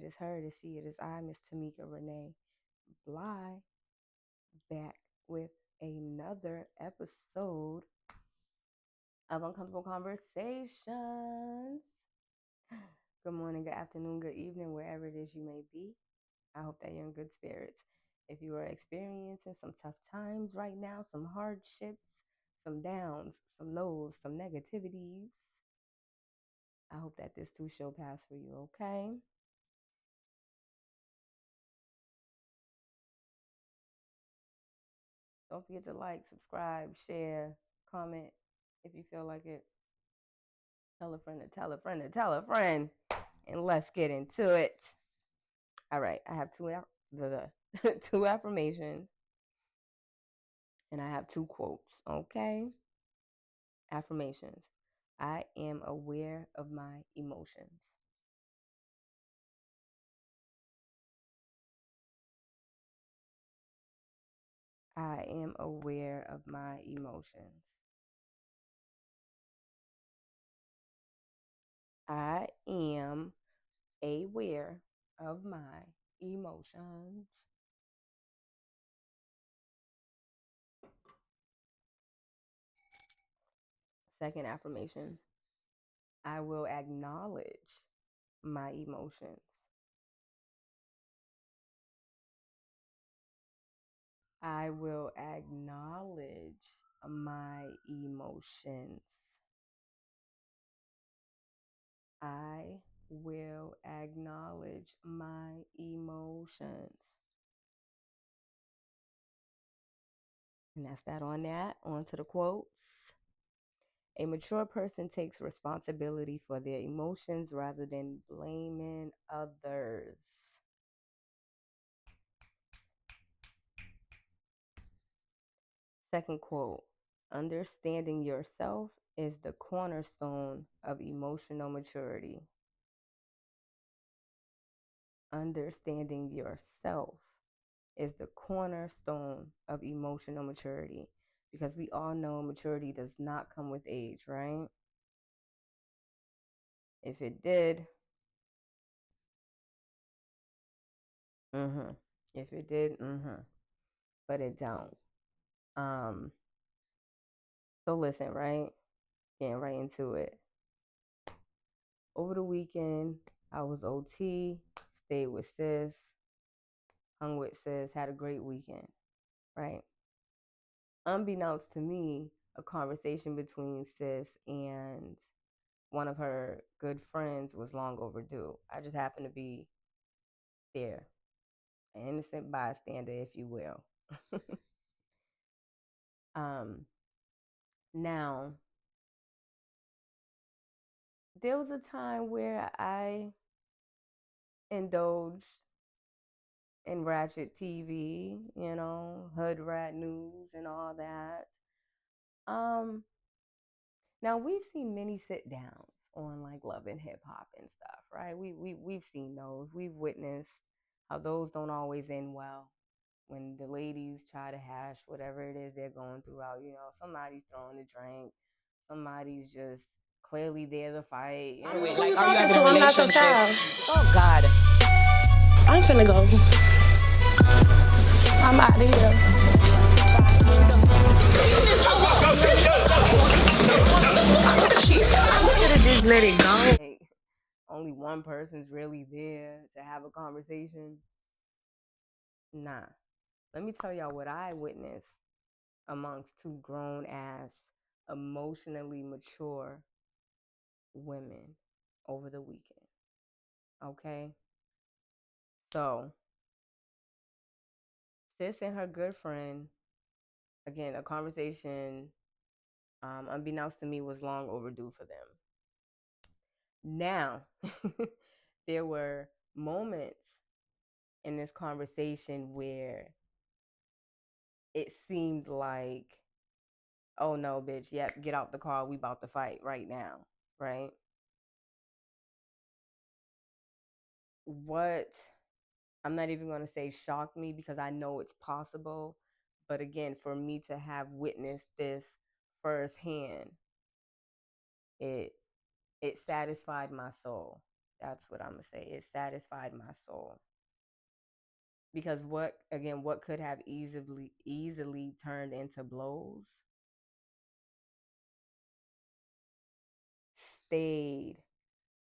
It is her, it is she, it is I, Miss Tamika Renee Bly, back with another episode of Uncomfortable Conversations. Good morning, good afternoon, good evening, wherever it is you may be. I hope that you're in good spirits. If you are experiencing some tough times right now, some hardships, some downs, some lows, some negativities, I hope that this too shall pass for you, okay? Don't forget to like, subscribe, share, comment if you feel like it. Tell a friend to tell a friend to tell a friend. And let's get into it. All right, I have two affirmations and I have two quotes, okay? Affirmations. I am aware of my emotions. I am aware of my emotions. I am aware of my emotions. Second affirmation. I will acknowledge my emotions. I will acknowledge my emotions. I will acknowledge my emotions. And that's that on that. On to the quotes. A mature person takes responsibility for their emotions rather than blaming others. Second quote. Understanding yourself is the cornerstone of emotional maturity. Understanding yourself is the cornerstone of emotional maturity, because we all know maturity does not come with age, right? If it did, if it did, but it don't. So listen, right? Getting right into it. Over the weekend, I was OT, stayed with sis, hung with sis, had a great weekend, right? Unbeknownst to me, a conversation between sis and one of her good friends was long overdue. I just happened to be there, an innocent bystander, if you will. Now, there was a time where I indulged in ratchet TV, hood rat news and all that. Now we've seen many sit downs on like Love and Hip Hop and stuff, right? We've seen those. We've witnessed how those don't always end well. When the ladies try to hash whatever it is they're going through out, somebody's throwing a drink, somebody's just clearly there to fight. Who you talking to? I'm not your child. Oh God. I'm finna go. I'm out of here. I should have just let it go. Only one person's really there to have a conversation. Nah. Let me tell y'all what I witnessed amongst two grown ass, emotionally mature women over the weekend. Okay? So, sis and her good friend, again, a conversation, unbeknownst to me, was long overdue for them. Now, there were moments in this conversation where it seemed like, oh no, bitch, yep, get out the car, we about to fight right now, right? What, I'm not even going to say shocked me, because I know it's possible, but again, for me to have witnessed this firsthand, it satisfied my soul. That's what I'm gonna say. It satisfied my soul. Because what could have easily turned into blows stayed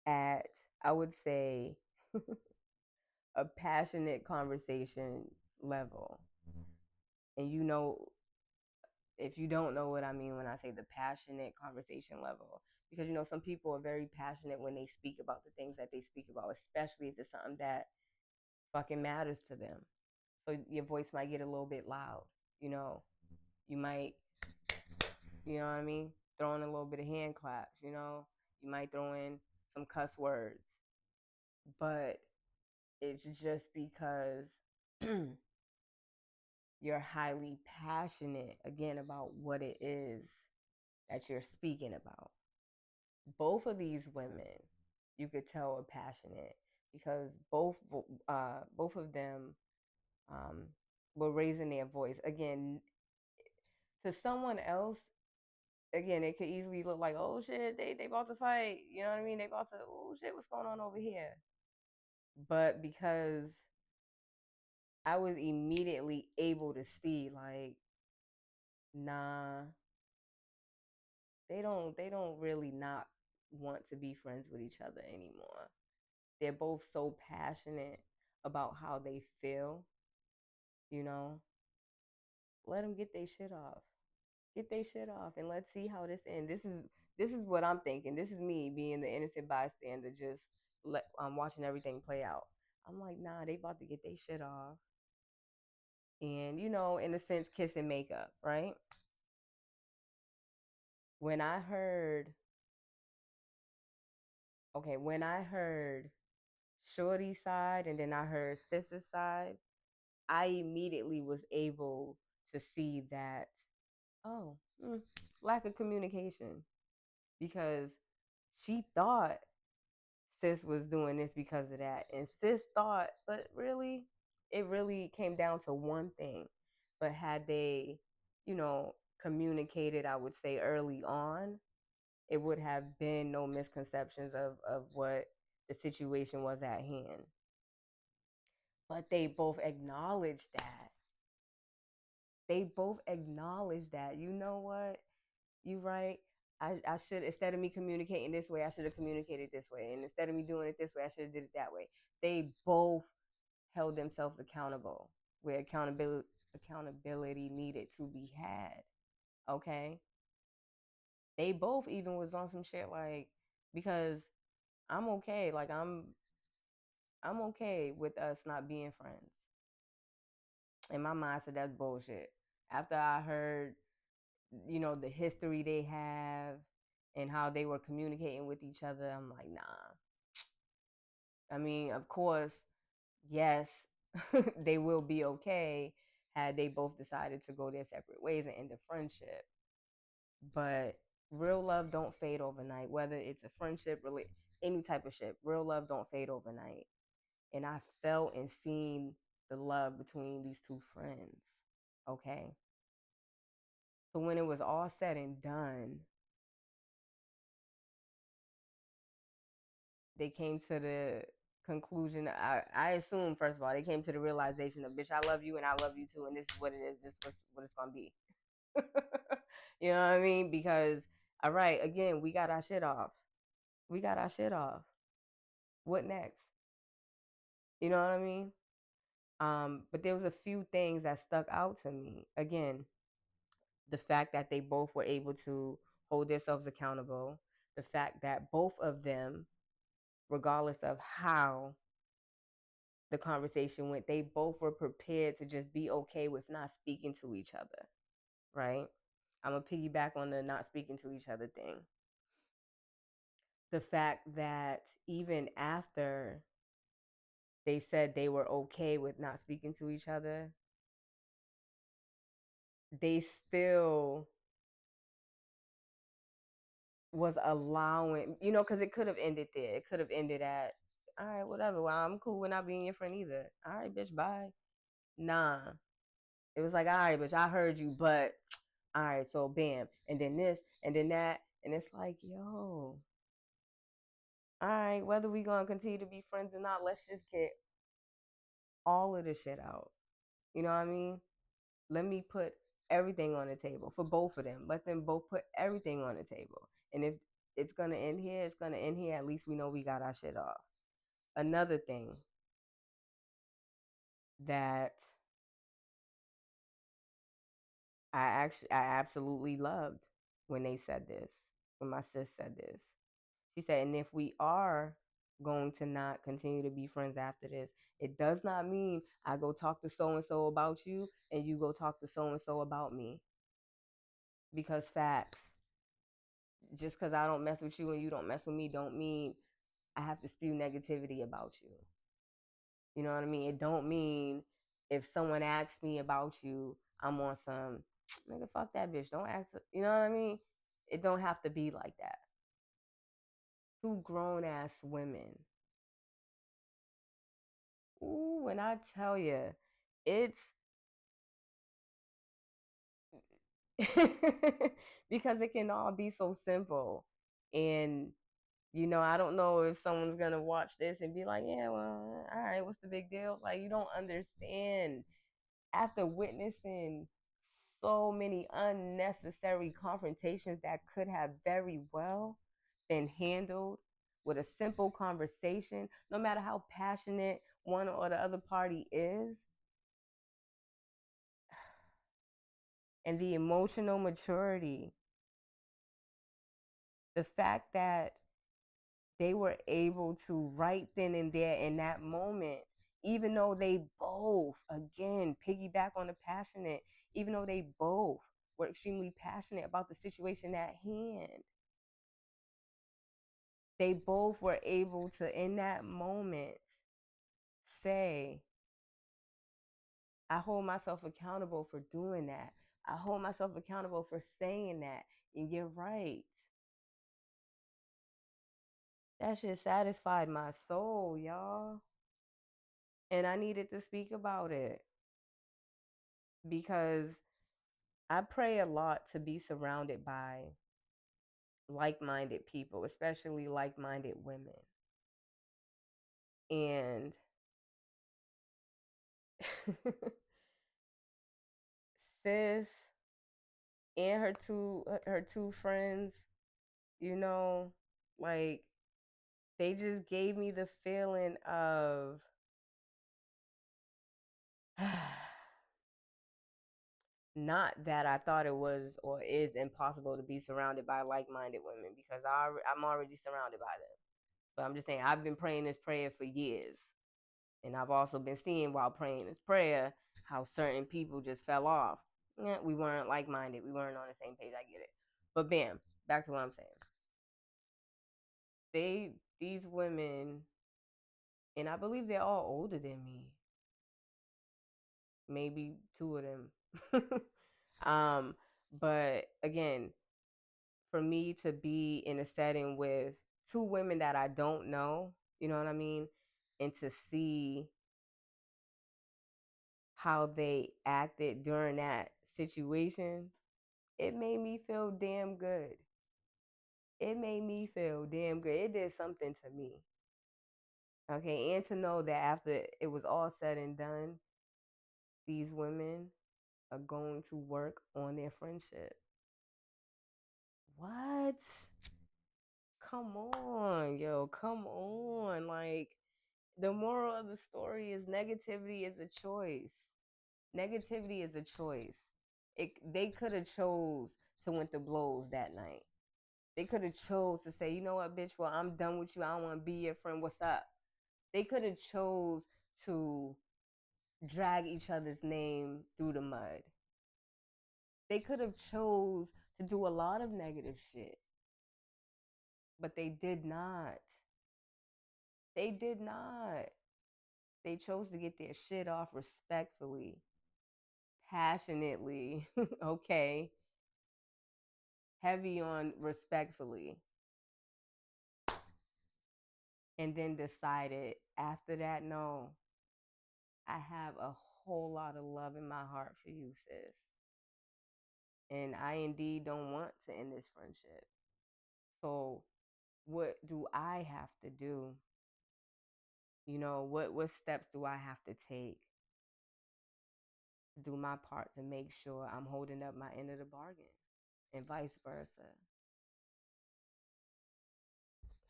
at, I would say, a passionate conversation level. And if you don't know what I mean when I say the passionate conversation level, because some people are very passionate when they speak about the things that they speak about, especially if it's something that fucking matters to them. So your voice might get a little bit loud. You might, you know what I mean, throw in a little bit of hand claps. You might throw in some cuss words, but it's just because you're highly passionate again about what it is that you're speaking about. Both of these women, you could tell, are passionate because both of them were raising their voice. Again, to someone else, again, it could easily look like, oh shit, they about to fight. You know what I mean? They about to, oh shit, what's going on over here? But because I was immediately able to see, like, nah, they don't really not want to be friends with each other anymore. They're both so passionate about how they feel, you know. Let them get their shit off. Get their shit off, and let's see how this ends. This is what I'm thinking. This is me being the innocent bystander, just I'm watching everything play out. I'm like, nah, they about to get their shit off, and in a sense, kiss and make up, right? When I heard, when I heard Shorty's side and then I heard Sis's side, I immediately was able to see that, oh, lack of communication, because she thought Sis was doing this because of that, and Sis thought, but really, it really came down to one thing. But had they, communicated, I would say, early on, it would have been no misconceptions of what the situation was at hand. But they both acknowledged that. They both acknowledged that. You know what? You right. I should, instead of me communicating this way, I should have communicated this way. And instead of me doing it this way, I should have did it that way. They both held themselves accountable where accountability needed to be had. Okay? They both even was on some shit like, because I'm okay. Like I'm okay with us not being friends. In my mind, so that's bullshit. After I heard, the history they have and how they were communicating with each other, I'm like, nah. I mean, of course, yes, they will be okay had they both decided to go their separate ways and end the friendship. But real love don't fade overnight, whether it's a friendship, any type of shit. Real love don't fade overnight. And I felt and seen the love between these two friends. Okay. So when it was all said and done, they came to the conclusion. I assume, first of all, they came to the realization of, bitch, I love you and I love you too, and this is what it is. This is what it's gonna be. You know what I mean? Because, all right, again, we got our shit off. We got our shit off. What next? You know what I mean? But there was a few things that stuck out to me. Again, the fact that they both were able to hold themselves accountable, the fact that both of them, regardless of how the conversation went, they both were prepared to just be okay with not speaking to each other, right? I'm going to piggyback on the not speaking to each other thing. The fact that even after they said they were okay with not speaking to each other, they still was allowing, because it could have ended there. It could have ended at, all right, whatever. Well, I'm cool with not being your friend either. All right, bitch, bye. Nah. It was like, all right, bitch, I heard you, but all right, so bam. And then this, and then that. And it's like, yo, all right, whether we gonna continue to be friends or not, let's just get all of the shit out. You know what I mean? Let me put everything on the table for both of them. Let them both put everything on the table. And if it's gonna end here, it's gonna end here. At least we know we got our shit off. Another thing that I absolutely loved when they said this, when my sis said this. She said, and if we are going to not continue to be friends after this, it does not mean I go talk to so and so about you and you go talk to so and so about me. Because facts, just because I don't mess with you and you don't mess with me, don't mean I have to spew negativity about you. You know what I mean? It don't mean if someone asks me about you, I'm on some nigga, fuck that bitch. Don't ask. You know what I mean? It don't have to be like that. Two grown ass women. Ooh, when I tell you, it's because it can all be so simple. And, I don't know if someone's going to watch this and be like, yeah, well, all right, what's the big deal? Like, you don't understand. After witnessing so many unnecessary confrontations that could have very well been handled with a simple conversation, no matter how passionate one or the other party is, and the emotional maturity, the fact that they were able to right then and there in that moment, even though they both, again, piggyback on the passionate, even though they both were extremely passionate about the situation at hand, they both were able to, in that moment, say, I hold myself accountable for doing that. I hold myself accountable for saying that. And you're right. That shit satisfied my soul, y'all. And I needed to speak about it because I pray a lot to be surrounded by like minded people, especially like minded women. And sis and her two friends, you know, like they just gave me the feeling of not that I thought it was or is impossible to be surrounded by like-minded women because I'm already surrounded by them. But I'm just saying I've been praying this prayer for years. And I've also been seeing while praying this prayer how certain people just fell off. Yeah, we weren't like-minded. We weren't on the same page. I get it. But bam, back to what I'm saying. These women, and I believe they're all older than me. Maybe two of them. But again, for me to be in a setting with two women that I don't know, you know what I mean? And to see how they acted during that situation, it made me feel damn good. It made me feel damn good. It did something to me. Okay, and to know that after it was all said and done, these women are going to work on their friendship. What? Come on, yo, come on. Like, the moral of the story is negativity is a choice. Negativity is a choice. They could have chose to went to blows that night. They could have chose to say, you know what, bitch, well, I'm done with you. I don't want to be your friend. What's up? They could have chose to drag each other's name through the mud. They could have chose to do a lot of negative shit. But they did not. They did not. They chose to get their shit off respectfully, passionately, okay, heavy on respectfully, and then decided after that, no, I have a whole lot of love in my heart for you, sis. And I indeed don't want to end this friendship. So what do I have to do? You know, what steps do I have to take to do my part to make sure I'm holding up my end of the bargain, and vice versa.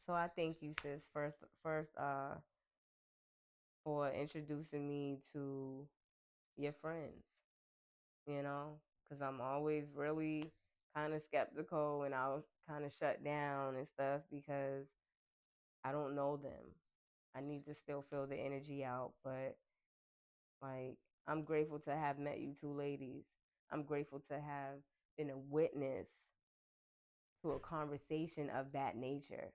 So I thank you, sis, first for introducing me to your friends, you know, because I'm always really kind of skeptical and I'll kind of shut down and stuff because I don't know them. I need to still feel the energy out, but like, I'm grateful to have met you two ladies. I'm grateful to have been a witness to a conversation of that nature.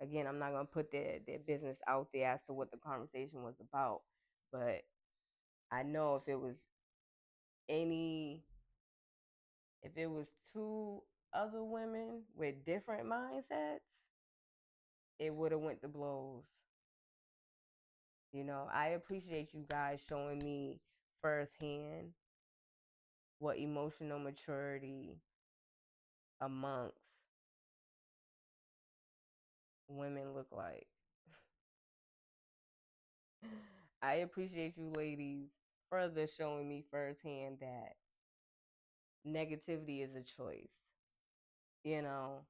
Again, I'm not going to put their business out there as to what the conversation was about, but I know any, if it was two other women with different mindsets, it would have went to blows. You know, I appreciate you guys showing me firsthand what emotional maturity amongst women look like. I appreciate you ladies further showing me firsthand that negativity is a choice. You know,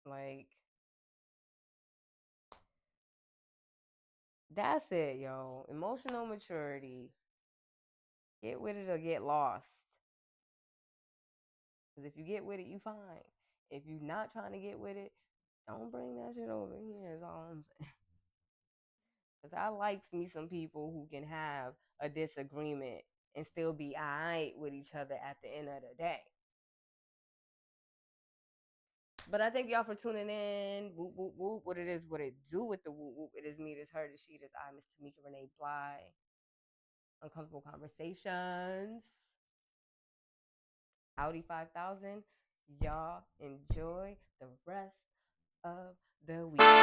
like, that's it, yo. Emotional maturity. Get with it or get lost. Because if you get with it, you fine. If you're not trying to get with it, don't bring that shit over here, is all I'm saying. Because I like me some people who can have a disagreement and still be alright with each other at the end of the day. But I thank y'all for tuning in. Whoop, whoop, whoop. What it is, what it do with the whoop, whoop. It is me, it is her, it is she, it is I, Miss Tamika Renee Bly. Uncomfortable Conversations. Audi 5000. Y'all enjoy the rest of the week.